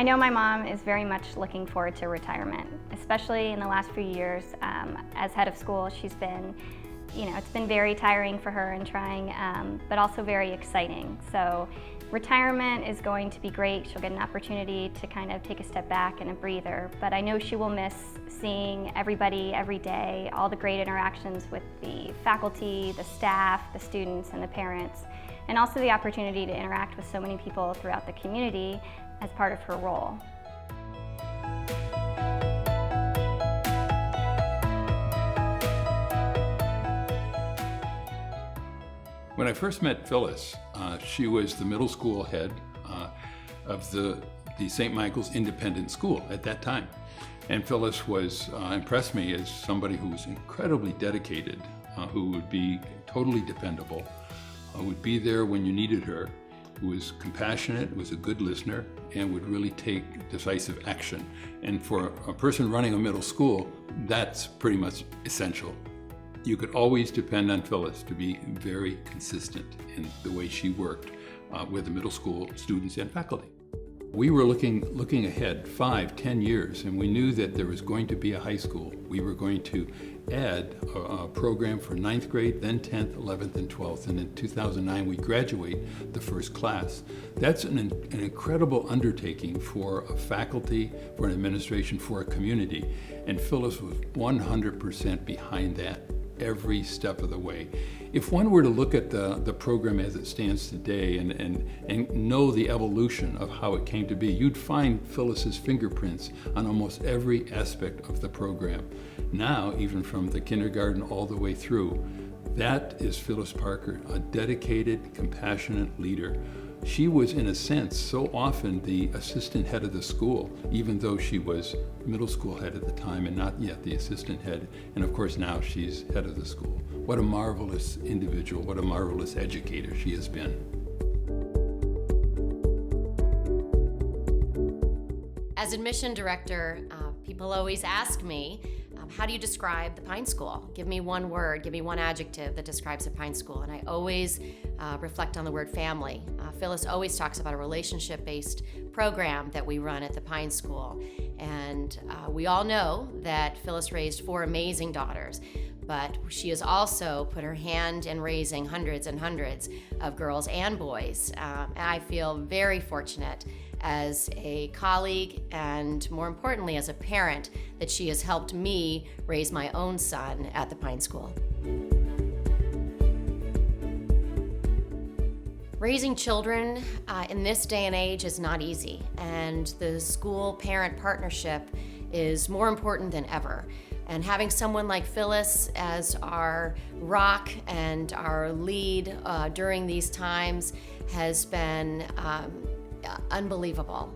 know my mom is very much looking forward to retirement, especially in the last few years. As head of school, she's been, it's been very tiring for her and trying, but also very exciting. So retirement is going to be great. She'll get an opportunity to kind of take a step back and a breather, but I know she will miss seeing everybody every day, all the great interactions with the faculty, the staff, the students, and the parents, and also the opportunity to interact with so many people throughout the community as part of her role. When I first met Phyllis, she was the middle school head of the St. Michael's Independent School at that time. And Phyllis impressed me as somebody who was incredibly dedicated, who would be totally dependable, would be there when you needed her, who was compassionate, was a good listener, and would really take decisive action. And for a person running a middle school, that's pretty much essential. You could always depend on Phyllis to be very consistent in the way she worked with the middle school students and faculty. We were looking ahead 5-10 years, and we knew that there was going to be a high school. We were going to add a program for 9th grade, then 10th, 11th, and 12th, and in 2009 we graduate the first class. That's an incredible undertaking for a faculty, for an administration, for a community, and Phyllis was 100% behind that every step of the way. If one were to look at the program as it stands today and know the evolution of how it came to be, you'd find Phyllis's fingerprints on almost every aspect of the program. Now, even from the kindergarten all the way through, that is Phyllis Parker, a dedicated, compassionate leader. She was, in a sense, so often the assistant head of the school, even though she was middle school head at the time and not yet the assistant head. And of course now she's head of the school. What a marvelous individual, what a marvelous educator she has been. As admission director, people always ask me, how do you describe the Pine School? Give me one word, give me one adjective that describes the Pine School. And I always reflect on the word family. Phyllis always talks about a relationship-based program that we run at the Pine School. And we all know that Phyllis raised 4 amazing daughters, but she has also put her hand in raising hundreds and hundreds of girls and boys. And I feel very fortunate as a colleague and, more importantly, as a parent, that she has helped me raise my own son at the Pine School. Raising children in this day and age is not easy, and the school-parent partnership is more important than ever. And having someone like Phyllis as our rock and our lead during these times has been unbelievable.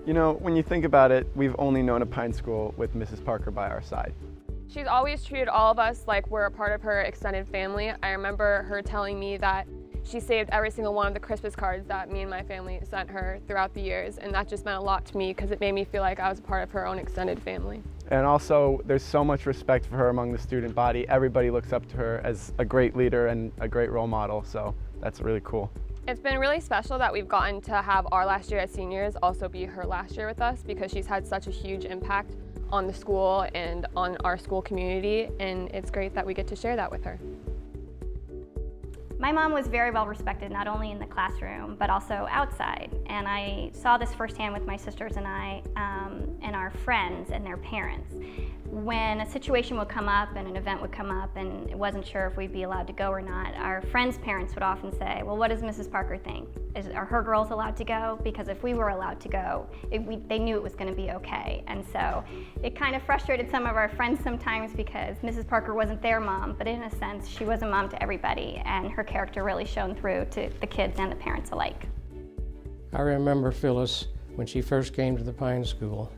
You know, when you think about it, we've only known a Pine School with Mrs. Parker by our side. She's always treated all of us like we're a part of her extended family. I remember her telling me that she saved every single one of the Christmas cards that me and my family sent her throughout the years, and that just meant a lot to me because it made me feel like I was a part of her own extended family. And also, there's so much respect for her among the student body. Everybody looks up to her as a great leader and a great role model, so that's really cool. It's been really special that we've gotten to have our last year as seniors also be her last year with us, because she's had such a huge impact on the school and on our school community, and it's great that we get to share that with her. My mom was very well respected, not only in the classroom, but also outside. And I saw this firsthand with my sisters and I, and our friends and their parents. When a situation would come up and an event would come up and it wasn't sure if we'd be allowed to go or not, our friends' parents would often say, well, what does Mrs. Parker think? Are her girls allowed to go? Because if we were allowed to go, they knew it was going to be okay. And so it kind of frustrated some of our friends sometimes because Mrs. Parker wasn't their mom, but in a sense, she was a mom to everybody, and her character really shone through to the kids and the parents alike. I remember Phyllis when she first came to the Pine School.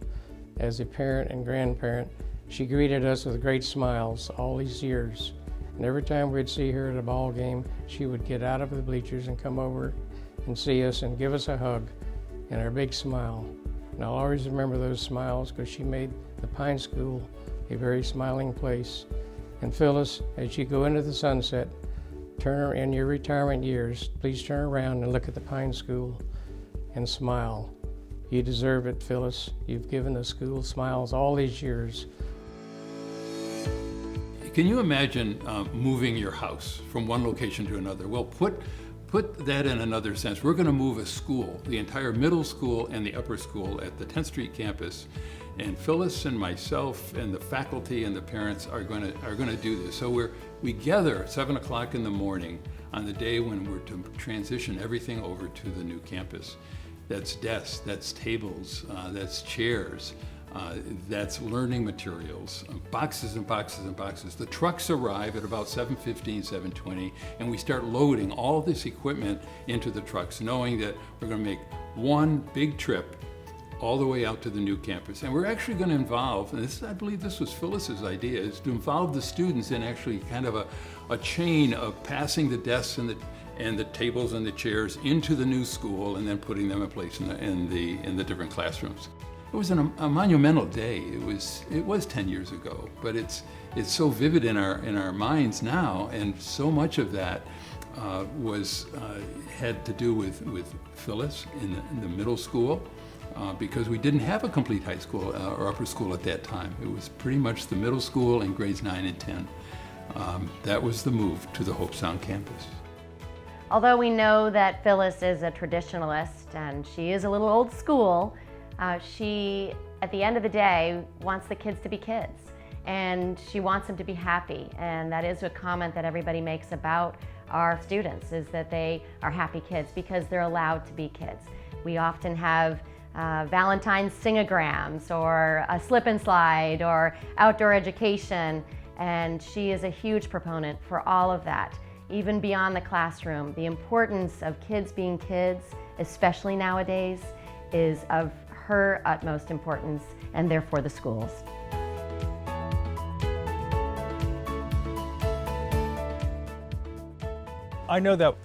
As a parent and grandparent, she greeted us with great smiles all these years. And every time we'd see her at a ball game, she would get out of the bleachers and come over and see us and give us a hug and her big smile. And I'll always remember those smiles because she made the Pine School a very smiling place. And Phyllis, as you go into the sunset, in your retirement years, please turn around and look at the Pine School and smile, You deserve it, Phyllis. You've given the school smiles all these years. Can you imagine moving your house from one location to another? Well, put that in another sense. We're going to move a school, the entire middle school and the upper school at the 10th Street campus. And Phyllis and myself and the faculty and the parents are going to do this. So we gather at 7 o'clock in the morning on the day when we're to transition everything over to the new campus. That's desks, that's tables, that's chairs. That's learning materials, boxes and boxes and boxes. The trucks arrive at about 7:15, 7:20, and we start loading all this equipment into the trucks, knowing that we're going to make one big trip all the way out to the new campus. And we're actually going to involve, and I believe this was Phyllis's idea, is to involve the students in actually kind of a chain of passing the desks and the tables and the chairs into the new school and then putting them in place in the different classrooms. It was a monumental day. It was 10 years ago, but it's so vivid in our minds now, and so much of that had to do with Phyllis in the middle school, because we didn't have a complete high school or upper school at that time. It was pretty much the middle school and grades 9 and 10. That was the move to the Hope Sound campus. Although we know that Phyllis is a traditionalist and she is a little old school, she, at the end of the day, wants the kids to be kids, and she wants them to be happy. And that is a comment that everybody makes about our students, is that they are happy kids because they're allowed to be kids. We often have Valentine's sing-a-grams or a slip and slide or outdoor education, and she is a huge proponent for all of that, even beyond the classroom. The importance of kids being kids, especially nowadays, is of her utmost importance, and therefore the schools. I know that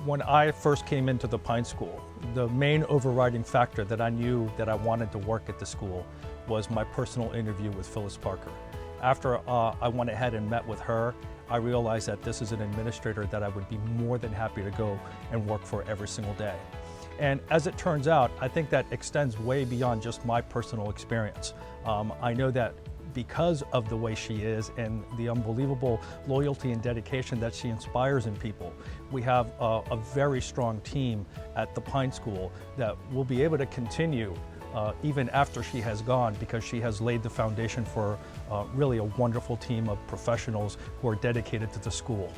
when I first came into the Pine School, the main overriding factor that I knew that I wanted to work at the school was my personal interview with Phyllis Parker. After I went ahead and met with her, I realized that this is an administrator that I would be more than happy to go and work for every single day. And as it turns out, I think that extends way beyond just my personal experience. I know that because of the way she is and the unbelievable loyalty and dedication that she inspires in people, we have a very strong team at the Pine School that will be able to continue even after she has gone, because she has laid the foundation for really a wonderful team of professionals who are dedicated to the school.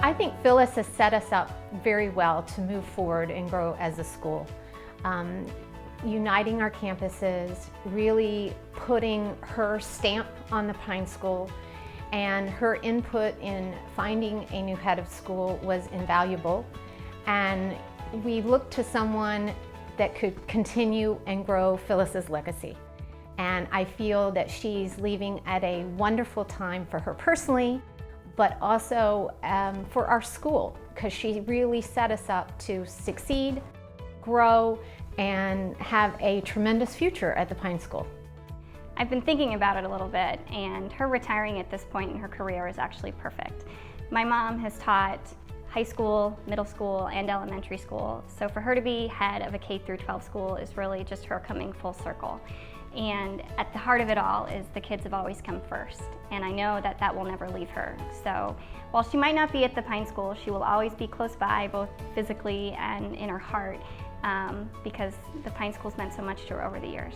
I think Phyllis has set us up very well to move forward and grow as a school. Uniting our campuses, really putting her stamp on the Pine School, and her input in finding a new head of school was invaluable. And we looked to someone that could continue and grow Phyllis's legacy. And I feel that she's leaving at a wonderful time for her personally, but also for our school, because she really set us up to succeed, grow, and have a tremendous future at the Pine School. I've been thinking about it a little bit, and her retiring at this point in her career is actually perfect. My mom has taught high school, middle school, and elementary school, so for her to be head of a K-12 school is really just her coming full circle. And at the heart of it all is the kids have always come first, and I know that that will never leave her. So while she might not be at the Pine School, she will always be close by, both physically and in her heart, because the Pine School's meant so much to her over the years.